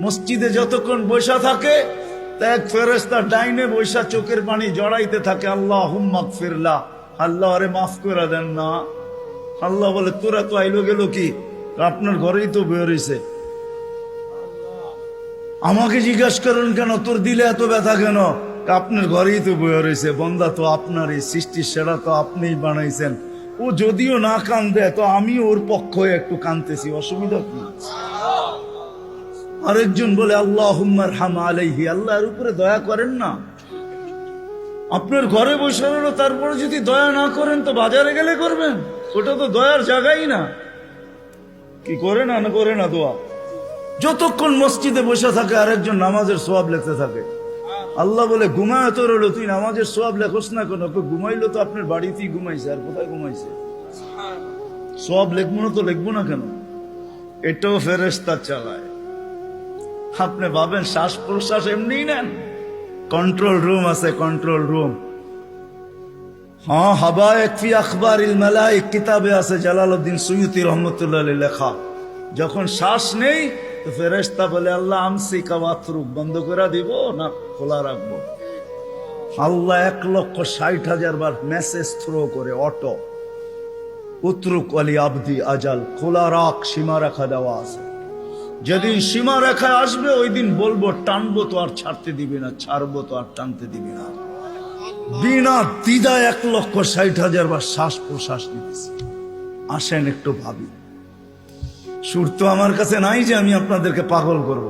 মসজিদে যতক্ষণ বৈশা থাকে এক ফেরেশতা ডাইনে বৈশা চোখের পানি জড়াইতে থাকে, আল্লাহুম্মা গফিরলা, আল্লাহ আরে মাফ করে দেন না। আল্লাহ বলে তোরা তো আইলো গেল কি, আপনার ঘরেই তো বের হইছে, আমাকে জিজ্ঞাসা করেন কেন তোর দিলে এত ব্যথা কেন? আপনার ঘরেই তো বের হইছে, বন্দা তো আপনারই সৃষ্টি, সেরা তো আপনিই বানাইছেন। ও যদিও না কান্দে তো আমি ওর পক্ষ হয়ে একটু কান্দতেছি, অসুবিধা কি? আরেকজন বলে আল্লাহুম্মা আরহাম আলাইহি, আল্লাহর উপরে দয়া করেন না। আপনার ঘরে বসে রইল, তারপরে যদি দয়া না করেন তো বাজারে গেলে করবেন, ওটা তো দয়ার জায়গাই না। কি করে না করে না দোয়া? যতক্ষণ মসজিদে বসে থাকে আরেকজন নামাজের সওয়াব লিখতে থাকে। আল্লাহ বলে ঘুমায় তো রইল, তুই নামাজের সওয়াব লেখস না কেন? ঘুমাইলো তো আপনার বাড়িতেই ঘুমাইছে, আর কোথায় ঘুমাইছে? সওয়াব লিখবো না তো লিখবো না কেন? এটাও ফেরেশতা চালায়। আপনি ভাবেন শ্বাস প্রশ্বাস এমনি নেন? কন্ট্রোল রুম আছে, কন্ট্রোল রুম। হ্যাঁ, হাবায়েক ফি আখবারিল মালায়েক কিতাবে আছে, জালালউদ্দিন সুয়ুতি রহমাতুল্লাহ আলাইহি লেখা। যখন শ্বাস নেই তো ফেরেশতা বলে আল্লাহ আমসিকা ওয়াতরুক, বন্ধ করে দিব না খোলা রাখবো? আল্লাহ 1,60,000 বার মেসেজ থ্রো করে, অটো উতরুক আলী আবদি আজাল, খোলা রাখ, সীমা রেখা দেওয়া আছে। যেদিন সীমা রেখায় আসবে ওই দিন বলবো টানবো তো আর ছাড়তে দিবি না, ছাড়বো তো আর টানতে দিবি না। বিনা দ্বিধায় 1,60,000 বার শ্বাস প্রশ্বাস নিতেছি। আসেন একটু ভাবি। সুর তো আমার কাছে নাই যে আমি আপনাদেরকে পাগল করব।